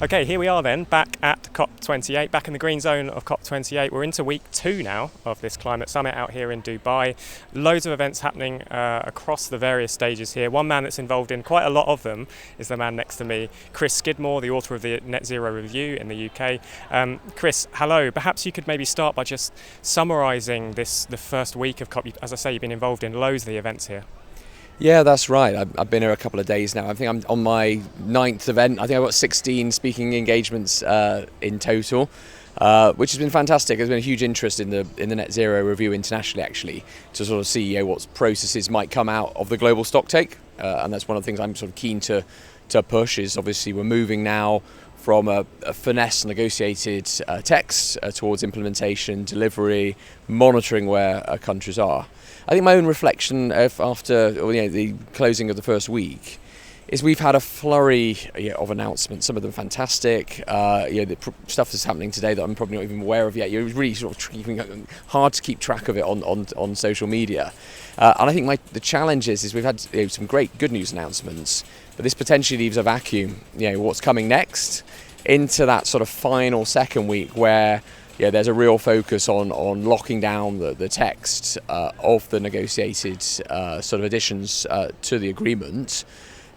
Okay, here we are then, back at COP28, back in the green zone of COP28. We're into week 2 now of this climate summit out here in Dubai. Loads of events happening across the various stages here. One man that's involved in quite a lot of them is the man next to me, Chris Skidmore, the author of the Net Zero Review in the UK. Chris, hello. Perhaps you could maybe start by just summarising the first week of COP. As I say, you've been involved in loads of the events here. Yeah, that's right. I've been here a couple of days now. I think I'm on my 9th event. I think I've got 16 speaking engagements in total, which has been fantastic. There's been a huge interest in the Net Zero Review internationally, actually, to sort of see what processes might come out of the global stocktake. And that's one of the things I'm sort of keen to push is obviously we're moving now from a finesse negotiated text towards implementation, delivery, monitoring where countries are. I think my own reflection after the closing of the first week is we've had a flurry of announcements, some of them fantastic. The stuff that's happening today that I'm probably not even aware of yet. It's really sort of hard to keep track of it on social media. And I think the challenge is we've had some great good news announcements, but this potentially leaves a vacuum. What's coming next into that sort of final second week where there's a real focus on locking down the text of the negotiated sort of additions to the agreement.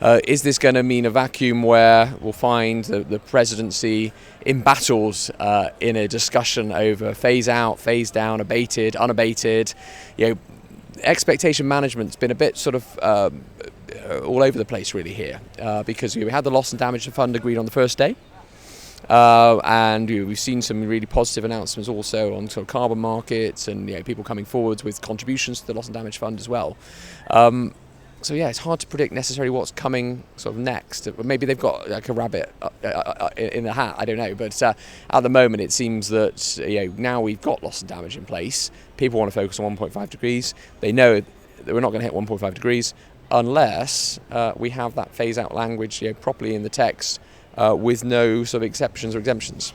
Is this going to mean a vacuum where we'll find the presidency in battles in a discussion over phase out, phase down, abated, unabated? Expectation management's been a bit sort of all over the place really here because we had the loss and damage fund agreed on the first day. And we've seen some really positive announcements also on sort of carbon markets and people coming forwards with contributions to the loss and damage fund as well. So it's hard to predict necessarily what's coming sort of next. Maybe they've got like a rabbit in the hat, I don't know. But at the moment it seems that now we've got loss and damage in place. People want to focus on 1.5 degrees. They know that we're not going to hit 1.5 degrees unless we have that phase out language properly in the text. With no sort of exceptions or exemptions.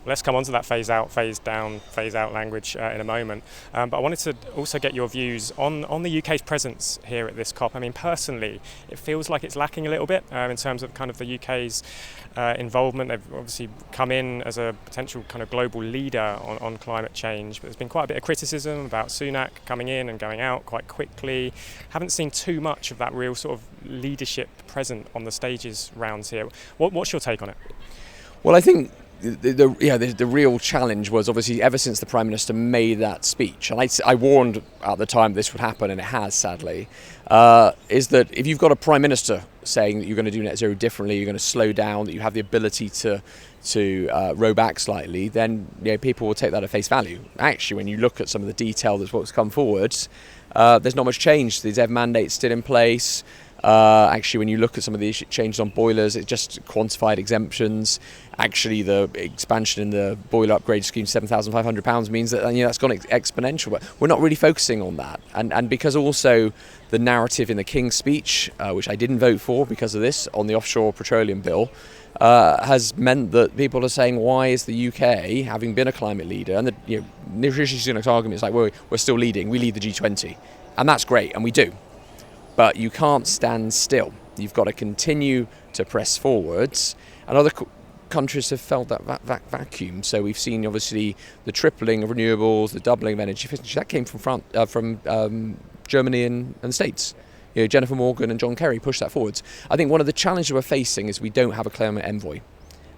Let's come on to that phase out, phase down, phase out language in a moment. But I wanted to also get your views on the UK's presence here at this COP. I mean, personally, it feels like it's lacking a little bit in terms of kind of the UK's involvement. They've obviously come in as a potential kind of global leader on climate change, but there's been quite a bit of criticism about Sunak coming in and going out quite quickly. Haven't seen too much of that real sort of leadership present on the stages rounds here. What's your take on it? Well, I think the real challenge was obviously ever since the Prime Minister made that speech, and I warned at the time this would happen, and it has sadly, is that if you've got a Prime Minister saying that you're going to do net zero differently, you're going to slow down, that you have the ability to row back slightly, then people will take that at face value. Actually, when you look at some of the detail that's what's come forward, there's not much change. The ZEV mandate's still in place. Actually, when you look at some of the changes on boilers, it just quantified exemptions. Actually, the expansion in the boiler upgrade scheme to £7,500 means that that's gone exponential. But we're not really focusing on that, and because also the narrative in the King's speech, which I didn't vote for because of this, on the offshore petroleum bill, has meant that people are saying, why is the UK, having been a climate leader, and Rishi Sunak's argument is like, well, we're still leading, we lead the G20, and that's great, and we do. But you can't stand still. You've got to continue to press forwards. And other countries have felt that vacuum. So we've seen, obviously, the tripling of renewables, the doubling of energy efficiency. That came from Germany and the States. Jennifer Morgan and John Kerry pushed that forwards. I think one of the challenges we're facing is we don't have a climate envoy.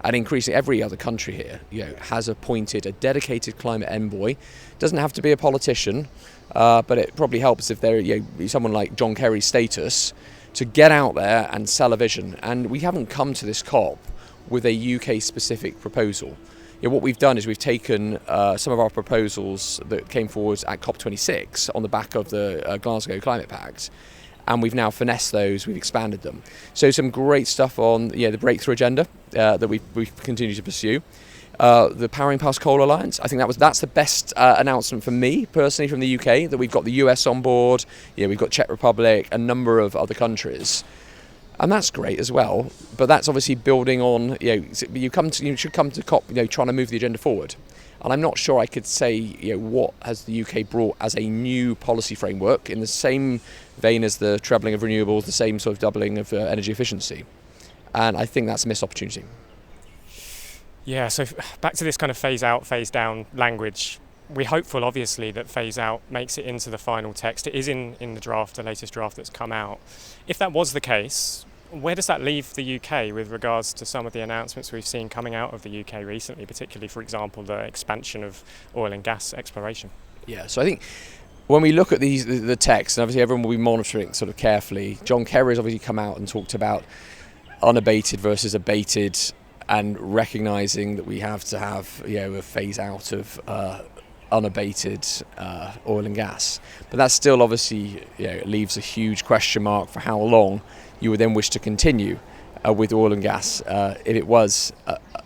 And increasingly, every other country here, has appointed a dedicated climate envoy. Doesn't have to be a politician, but it probably helps if they're someone like John Kerry's status to get out there and sell a vision. And we haven't come to this COP with a UK-specific proposal. What we've done is we've taken some of our proposals that came forward at COP26 on the back of the Glasgow Climate Pact, and we've now finessed those, we've expanded them. So some great stuff on the breakthrough agenda that we've continued to pursue. The Powering Past Coal Alliance, I think that's the best announcement for me personally from the UK, that we've got the US on board, we've got Czech Republic, a number of other countries. And that's great as well, but that's obviously building on, you should come to COP, trying to move the agenda forward. And I'm not sure I could say, what has the UK brought as a new policy framework in the same vein as the trebling of renewables, the same sort of doubling of energy efficiency. And I think that's a missed opportunity. Yeah, so back to this kind of phase out, phase down language. We're hopeful, obviously, that phase out makes it into the final text. It is in the draft, the latest draft that's come out. If that was the case, where does that leave the UK with regards to some of the announcements we've seen coming out of the UK recently, particularly, for example, the expansion of oil and gas exploration? Yeah, so I think when we look at the text, and obviously everyone will be monitoring sort of carefully, John Kerry has obviously come out and talked about unabated versus abated, and recognising that we have to have a phase out of unabated oil and gas. But that still obviously leaves a huge question mark for how long you would then wish to continue with oil and gas if it was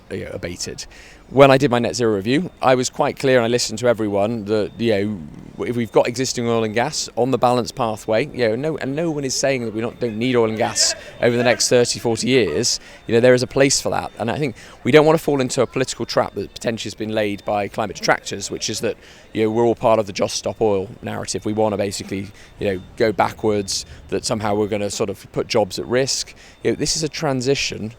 abated. When I did my net zero review, I was quite clear, and I listened to everyone, that if we've got existing oil and gas on the balanced pathway, no one is saying that we don't need oil and gas over the next 30, 40 years. There is a place for that, and I think we don't want to fall into a political trap that potentially has been laid by climate detractors, which is that we're all part of the just stop oil narrative. We want to basically go backwards, that somehow we're going to sort of put jobs at risk. This is a transition.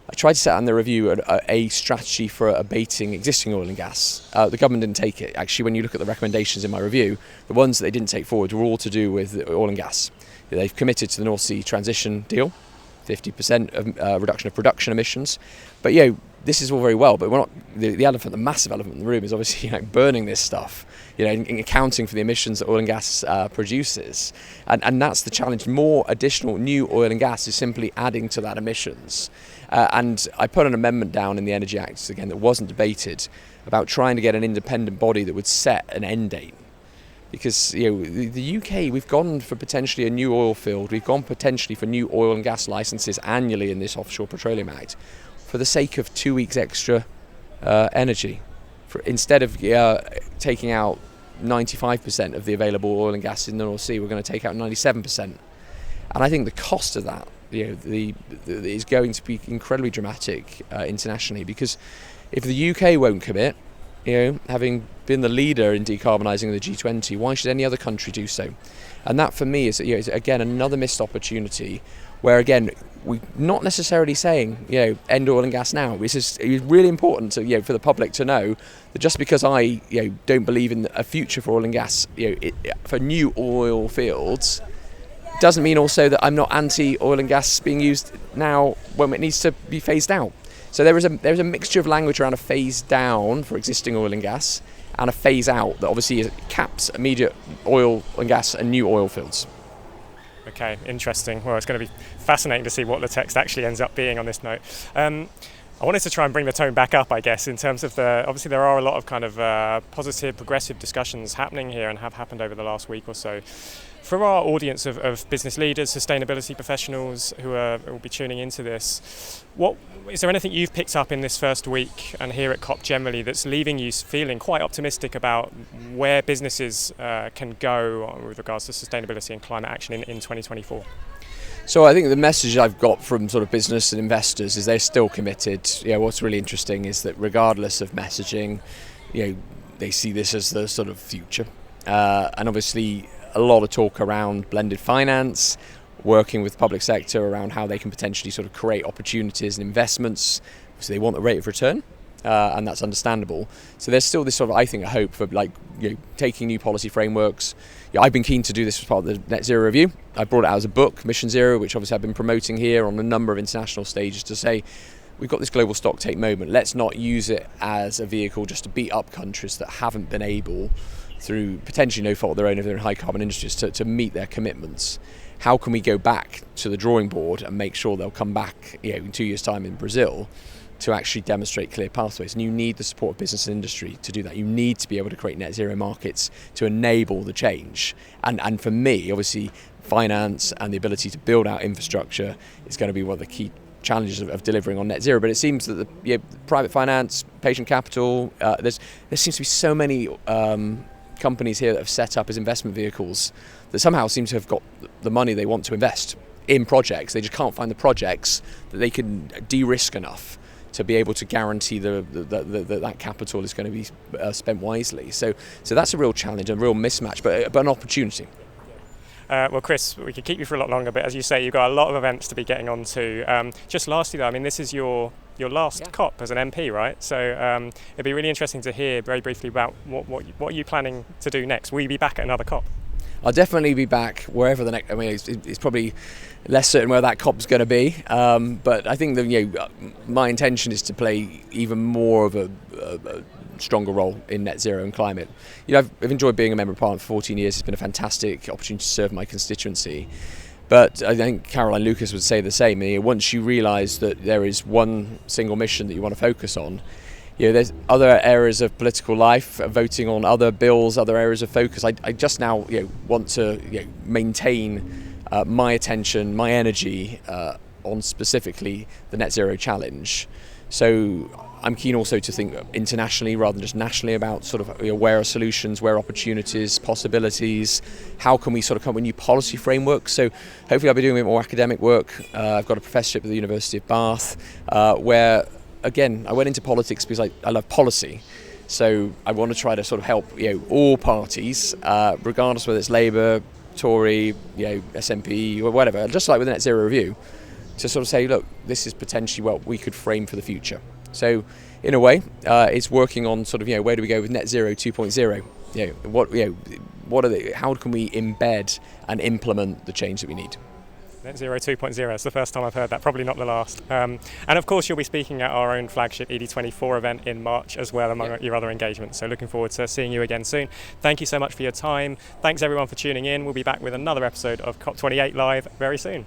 I tried to set out in the review a strategy for abating existing oil and gas. The government didn't take it. Actually, when you look at the recommendations in my review, the ones that they didn't take forward were all to do with oil and gas. They've committed to the North Sea transition deal, 50% of reduction of production emissions. But this is all very well, but we're not. The massive elephant in the room is obviously burning this stuff, and accounting for the emissions that oil and gas produces, and that's the challenge. More additional new oil and gas is simply adding to that emissions. And I put an amendment down in the Energy Act, again, that wasn't debated, about trying to get an independent body that would set an end date. Because the UK, we've gone for potentially a new oil field, we've gone potentially for new oil and gas licences annually in this Offshore Petroleum Act for the sake of 2 weeks extra energy. Instead of taking out 95% of the available oil and gas in the North Sea, we're going to take out 97%. And I think the cost of that is going to be incredibly dramatic internationally, because if the UK won't commit, having been the leader in decarbonising the G20, why should any other country do so? And that for me is again another missed opportunity, where again we're not necessarily saying end oil and gas now. It's really important to for the public to know that just because I don't believe in a future for oil and gas for new oil fields, doesn't mean also that I'm not anti oil and gas being used now when it needs to be phased out. So there is a mixture of language around a phase down for existing oil and gas and a phase out that obviously caps immediate oil and gas and new oil fields. Okay, interesting. Well, it's going to be fascinating to see what the text actually ends up being on this note. I wanted to try and bring the tone back up, I guess, in terms of obviously there are a lot of kind of positive, progressive discussions happening here and have happened over the last week or so. For our audience of business leaders, sustainability professionals who will be tuning into this, is there anything you've picked up in this first week and here at COP generally that's leaving you feeling quite optimistic about where businesses can go with regards to sustainability and climate action in 2024? So I think the message I've got from sort of business and investors is they're still committed. What's really interesting is that regardless of messaging, they see this as the sort of future. And obviously a lot of talk around blended finance, working with the public sector around how they can potentially sort of create opportunities and investments. So they want the rate of return, and that's understandable. So there's still this sort of, I think, a hope for taking new policy frameworks. I've been keen to do this as part of the Net Zero Review. I brought it out as a book, Mission Zero, which obviously I've been promoting here on a number of international stages to say, we've got this global stocktake moment. Let's not use it as a vehicle just to beat up countries that haven't been able, through potentially no fault of their own if they're in high carbon industries, to meet their commitments. How can we go back to the drawing board and make sure they'll come back in 2 years' time in Brazil to actually demonstrate clear pathways? And you need the support of business and industry to do that. You need to be able to create net zero markets to enable the change. And for me, obviously, finance and the ability to build out infrastructure is going to be one of the key challenges of delivering on net zero. But it seems that the private finance, patient capital, there seems to be so many companies here that have set up as investment vehicles that somehow seem to have got the money they want to invest in projects. They just can't find the projects that they can de-risk enough to be able to guarantee that capital is going to be spent wisely. So that's a real challenge, a real mismatch, but an opportunity. Well, Chris, we could keep you for a lot longer, but as you say, you've got a lot of events to be getting on to. Just lastly, though, this is your your last COP as an MP, right? So it'd be really interesting to hear very briefly about what are you planning to do next? Will you be back at another COP? I'll definitely be back wherever the next. I mean, it's probably less certain where that COP's going to be, but I think that my intention is to play even more of a stronger role in net zero and climate. I've enjoyed being a member of Parliament for 14 years. It's been a fantastic opportunity to serve my constituency. But I think Caroline Lucas would say the same. Once you realise that there is one single mission that you want to focus on, there's other areas of political life, voting on other bills, other areas of focus. I just now want to maintain my attention, my energy on specifically the net zero challenge. So I'm keen also to think internationally rather than just nationally about sort of where are solutions, where are opportunities, possibilities, how can we sort of come up with new policy frameworks. So hopefully I'll be doing a bit more academic work. I've got a professorship at the University of Bath where, again, I went into politics because I love policy. So I want to try to sort of help all parties, regardless whether it's Labour, Tory, SNP or whatever, just like with the Net Zero Review, to sort of say, look, this is potentially what we could frame for the future. So in a way, it's working on sort of where do we go with Net Zero 2.0? What are they? How can we embed and implement the change that we need? Net Zero 2.0, it's the first time I've heard that, probably not the last. And of course you'll be speaking at our own flagship edie 24 event in March as well, among your other engagements. So looking forward to seeing you again soon. Thank you so much for your time. Thanks everyone for tuning in. We'll be back with another episode of COP28 Live very soon.